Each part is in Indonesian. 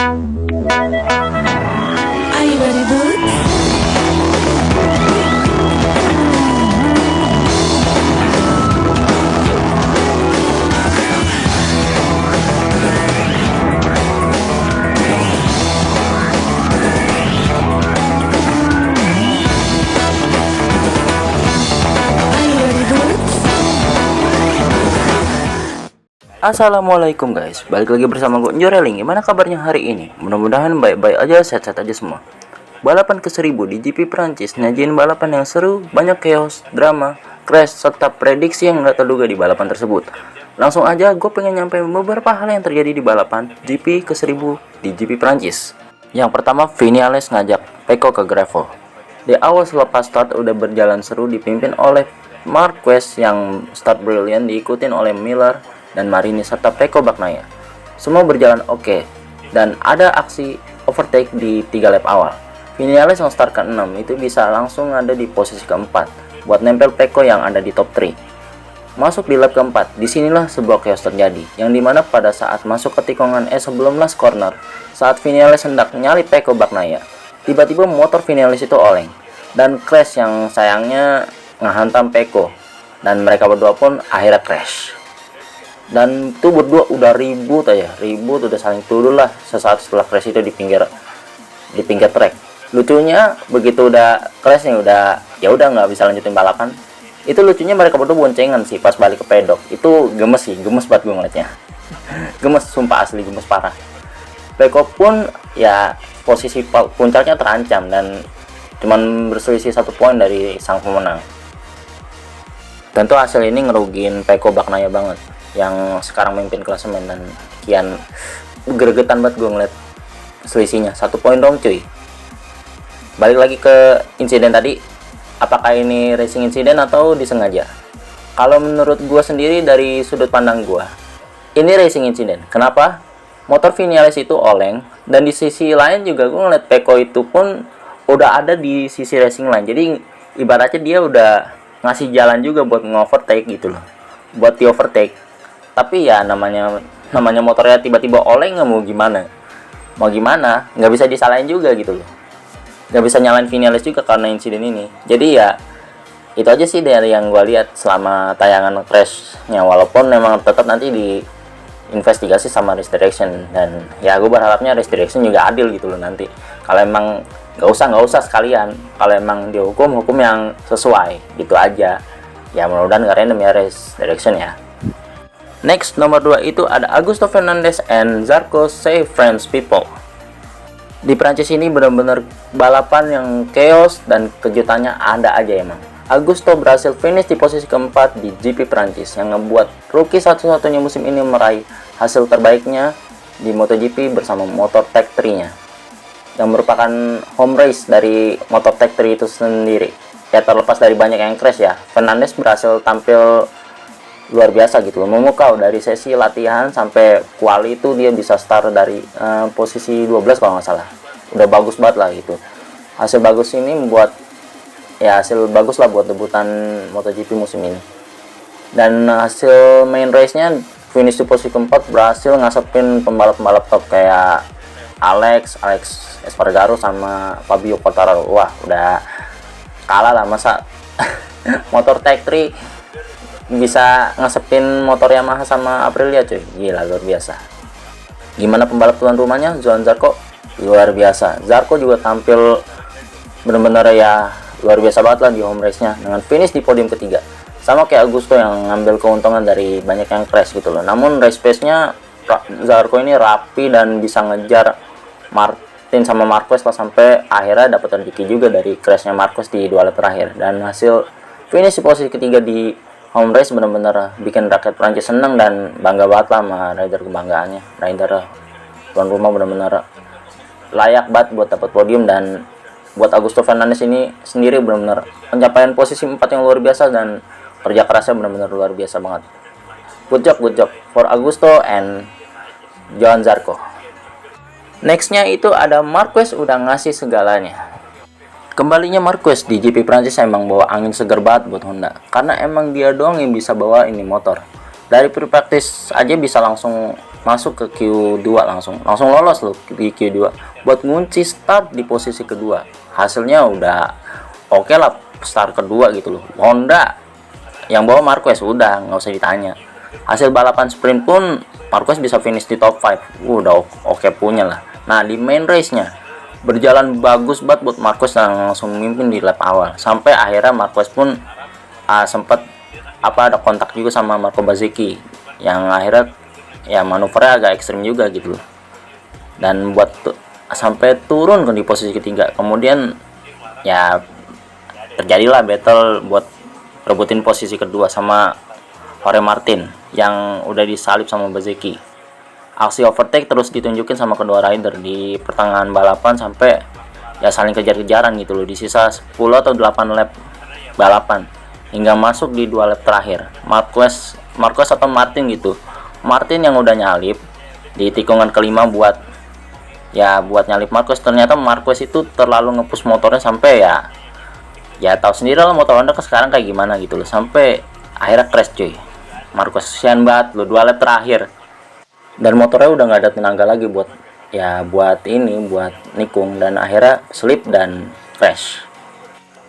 Are you ready, Boots? Are you ready, Boots? Assalamualaikum guys, balik lagi bersama gue Njoreling. Gimana kabarnya hari ini? Mudah-mudahan baik-baik aja, sehat-sehat aja semua. Balapan ke-1000 di GP Prancis nyajiin balapan yang seru, banyak chaos, drama, crash, serta prediksi yang gak terduga di balapan tersebut. Langsung aja gue pengen nyampein beberapa hal yang terjadi di balapan GP ke-1000 di GP Prancis. Yang pertama, Viñales ngajak Pecco ke gravel. Di awal selepas start udah berjalan seru, dipimpin oleh Marquez yang start brilliant, diikutin oleh Miller dan Marini serta Pecco Bagnaia. Semua berjalan oke, dan ada aksi overtake di 3 lap awal. Viñales yang start ke-6 itu bisa langsung ada di posisi keempat buat nempel Pecco yang ada di top 3. Masuk di lap keempat, disinilah sebuah chaos terjadi, yang dimana pada saat masuk ke tikungan sebelum last corner, saat Viñales hendak nyalip Pecco Bagnaia, tiba-tiba motor Viñales itu oleng dan crash yang sayangnya ngehantam Pecco, dan mereka berdua pun akhirnya crash. Dan tuh berdua udah ribut udah saling tuduh lah sesaat setelah crash itu di pinggir trek. Lucunya begitu udah crash nih, udah nggak bisa lanjutin balapan. Itu lucunya mereka berdua boncengan sih pas balik ke pedok. Itu gemes banget gue ngeliatnya. Gemes, sumpah asli gemes parah. Pecco pun ya posisi puncaknya terancam dan cuman berselisih 1 poin dari sang pemenang. Tentu hasil ini ngerugiin Pecco Bagnaia banget, yang sekarang memimpin klasemen, dan kian gregetan banget gue ngeliat selisihnya 1 poin dong cuy. Balik lagi ke insiden tadi, apakah ini racing insiden atau disengaja? Kalau menurut gue sendiri dari sudut pandang gue, ini racing insiden. Kenapa? Motor Viñales itu oleng, dan di sisi lain juga gue ngeliat Pecco itu pun udah ada di sisi racing line, jadi ibaratnya dia udah ngasih jalan juga buat nge-overtake gitu loh, buat di overtake. Tapi ya namanya motornya tiba-tiba oleng, mau gimana nggak bisa disalahin juga gitu loh, nggak bisa nyalain Viñales juga karena insiden ini. Jadi ya itu aja sih dari yang gue lihat selama tayangan crashnya, walaupun memang tetap nanti diinvestigasi sama Race Direction, dan ya gue berharapnya Race Direction juga adil gitu loh nanti. Kalau emang nggak usah sekalian, kalau emang dihukum yang sesuai gitu aja ya, mudah-mudahan nggak random ya Race Direction ya. Next, nomor 2 itu ada Augusto Fernandez and Zarco Say French People. Di Prancis ini benar-benar balapan yang chaos dan kejutannya ada aja emang. Augusto berhasil finish di posisi keempat di GP Prancis, yang ngebuat rookie satu-satunya musim ini meraih hasil terbaiknya di MotoGP bersama motor Tech 3-nya, yang merupakan home race dari motor Tech 3 itu sendiri. Ya terlepas dari banyak yang crash ya, Fernandez berhasil tampil luar biasa gitu loh, memukau dari sesi latihan sampai quali itu dia bisa start dari posisi 12 kalau nggak salah. Udah bagus banget lah gitu. Hasil bagus ini membuat ya hasil bagus lah buat debutan MotoGP musim ini. Dan hasil main race-nya finish di posisi keempat, berhasil ngasepin pembalap-pembalap top kayak Alex Espargaro sama Fabio Quartararo. Wah, udah kalah lah, masa motor Tech 3 bisa ngasepin motor Yamaha sama Aprilia cuy, gila luar biasa. Gimana pembalap tuan rumahnya, Johann Zarco? Luar biasa. Zarco juga tampil bener-bener ya luar biasa banget lah di home race-nya, dengan finish di podium ketiga. Sama kayak Augusto yang ngambil keuntungan dari banyak yang crash gitu loh. Namun race pace-nya Zarco ini rapi dan bisa ngejar Martin sama Marquez lah, sampai akhirnya dapat rezeki juga dari crashnya Marquez di 2 lap terakhir. Dan hasil finish di posisi ketiga di home race bener-bener bikin rakyat Prancis seneng dan bangga banget lah sama rider kebanggaannya. Rider tuan rumah bener-bener layak banget buat dapat podium, dan buat Augusto Fernandez ini sendiri bener-bener pencapaian posisi 4 yang luar biasa, dan kerja kerasnya bener-bener luar biasa banget. Good job for Augusto and Johann Zarco. Nextnya itu ada Marquez udah ngasih segalanya. Kembalinya Marquez di GP Prancis emang bawa angin segar banget buat Honda, karena emang dia doang yang bisa bawa ini motor. Dari pre-practice aja bisa langsung masuk ke Q2 langsung lolos loh di Q2 buat ngunci start di posisi kedua. Hasilnya udah oke lah, start kedua gitu loh. Honda yang bawa Marquez, udah nggak usah ditanya. Hasil balapan sprint pun Marquez bisa finish di top 5, udah oke punya lah. Nah di main race nya berjalan bagus banget buat Marquez yang langsung memimpin di lap awal, sampai akhirnya Marquez pun sempat ada kontak juga sama Marco Bezzecchi yang akhirnya ya manuvernya agak ekstrim juga gitu loh, dan buat sampai turun di posisi ketiga. Kemudian ya terjadilah battle buat rebutin posisi kedua sama Jorge Martin yang udah disalip sama Bezzecchi. Aksi overtake terus ditunjukin sama kedua rider di pertengahan balapan sampai ya saling kejar-kejaran gitu loh di sisa 10 atau 8 lap balapan hingga masuk di 2 lap terakhir. Marquez atau Martin gitu. Martin yang udah nyalip di tikungan kelima buat nyalip Marquez. Ternyata Marquez itu terlalu ngepush motornya sampai ya tahu sendiri lah motor Honda sekarang kayak gimana gitu loh, sampai akhirnya crash cuy. Marquez kesian banget loh 2 lap terakhir, dan motornya udah nggak ada tenaga lagi buat nikung, dan akhirnya slip dan crash.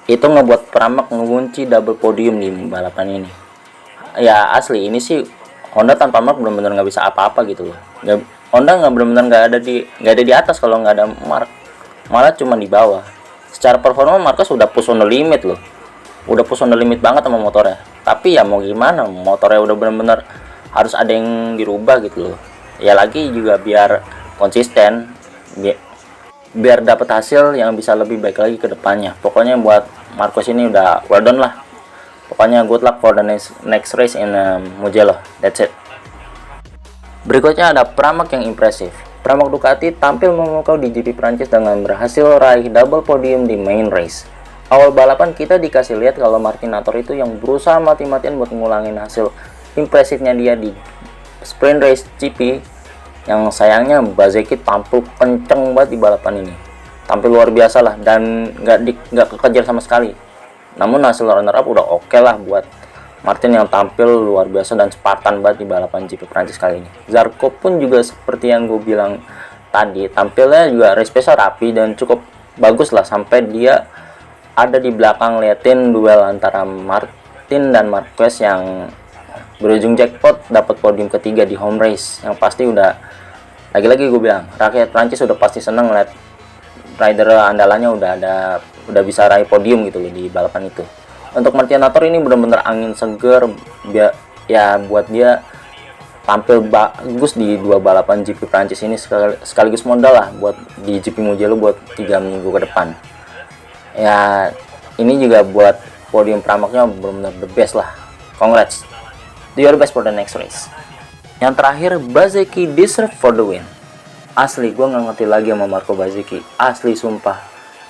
Itu ngebuat Pramac mengunci double podium di balapan ini. Ya asli ini sih Honda tanpa Mark benar-benar nggak bisa apa-apa gitu loh. Honda nggak ada di atas kalau nggak ada Mark, malah cuma di bawah. Secara performa Marquez udah push on the limit loh, udah push on the limit banget sama motornya. Tapi ya mau gimana, motornya udah benar-benar harus ada yang dirubah gitu loh. Ya lagi juga biar konsisten, biar dapat hasil yang bisa lebih baik lagi ke depannya. Pokoknya buat Marquez ini udah well done lah. Pokoknya good luck for the next race in Mugello. That's it. Berikutnya ada Pramac yang impresif. Pramac Ducati tampil memukau di GP Prancis dengan berhasil raih double podium di main race. Awal balapan kita dikasih lihat kalau Martinator itu yang berusaha mati-matian buat ngulangin hasil impresifnya dia di sprint race GP, yang sayangnya Bezzecchi tampil kenceng banget di balapan ini. Tampil luar biasa lah, dan nggak kekejar sama sekali. Namun hasil runner up udah oke lah buat Martin yang tampil luar biasa dan Spartan banget di balapan GP Prancis kali ini. Zarco pun juga seperti yang gue bilang tadi, tampilnya juga race pace rapi dan cukup bagus lah, sampai dia ada di belakang liatin duel antara Martin dan Marquez yang berujung jackpot dapat podium ketiga di home race. Yang pasti udah lagi-lagi gue bilang rakyat Prancis udah pasti seneng lihat rider andalannya udah bisa raih podium gitu loh di balapan itu. Untuk Martinator ini benar-benar angin seger buat dia tampil bagus di 2 balapan GP Prancis ini, sekaligus modal lah buat di GP Mugello buat 3 minggu ke depan. Ya ini juga buat podium Pramacnya benar-benar the best lah. Congrats, do your best for the next race. Yang terakhir, Bezzecchi deserve for the win. Asli gue nggak ngerti lagi sama Marco Bezzecchi, asli sumpah.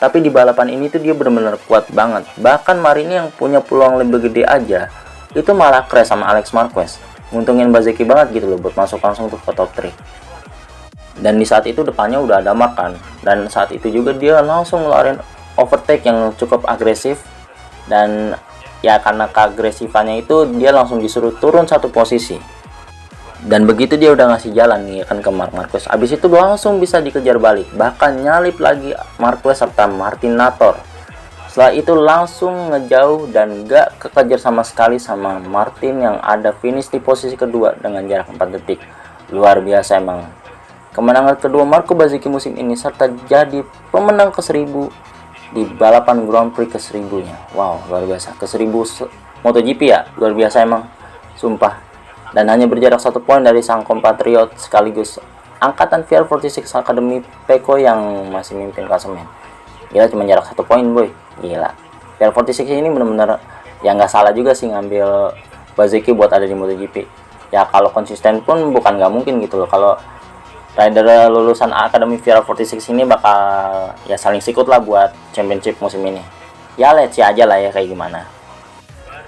Tapi di balapan ini tuh dia benar-benar kuat banget. Bahkan Marini yang punya peluang lebih gede aja itu malah crash sama Alex Marquez. Nguntungin Bezzecchi banget gitu loh buat masuk langsung tuh ke top 3. Dan di saat itu depannya udah ada makan, dan saat itu juga dia langsung ngeluarin overtake yang cukup agresif, dan ya karena keagresifannya itu dia langsung disuruh turun 1 posisi. Dan begitu dia udah ngasih jalan nih kan ke Marquez, abis itu langsung bisa dikejar balik, bahkan nyalip lagi Marquez serta Martinator. Setelah itu langsung ngejauh dan gak kekejar sama sekali sama Martin yang ada finish di posisi kedua dengan jarak 4 detik. Luar biasa emang. Kemenangan kedua Marco Bezzecchi musim ini serta jadi pemenang ke-1000 di balapan Grand Prix ke-1000-nya. Wow, luar biasa. Ke-1000 MotoGP ya, luar biasa emang. Sumpah. Dan hanya berjarak 1 poin dari sang kompatriot sekaligus angkatan VR46 Academy Pecco yang masih memimpin klasemen. Gila, cuma jarak 1 poin boy, gila. VR46 ini benar-benar ya nggak salah juga sih ngambil Bezzecchi buat ada di MotoGP. Ya kalau konsisten pun bukan nggak mungkin gitu loh. Kalau rider lulusan Academy VR46 ini bakal ya saling sikut lah buat championship musim ini. Ya let's see aja lah ya kayak gimana.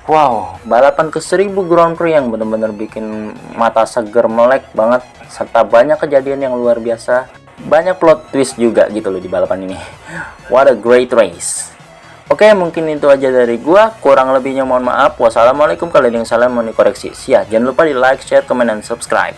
Wow, balapan ke-1000 Grand Prix yang benar-benar bikin mata seger melek banget, serta banyak kejadian yang luar biasa. Banyak plot twist juga gitu loh di balapan ini. What a great race. Oke, mungkin itu aja dari gua. Kurang lebihnya mohon maaf. Wassalamualaikum, kalau ada yang salah mohon dikoreksi. Jangan lupa di like, share, comment, dan subscribe.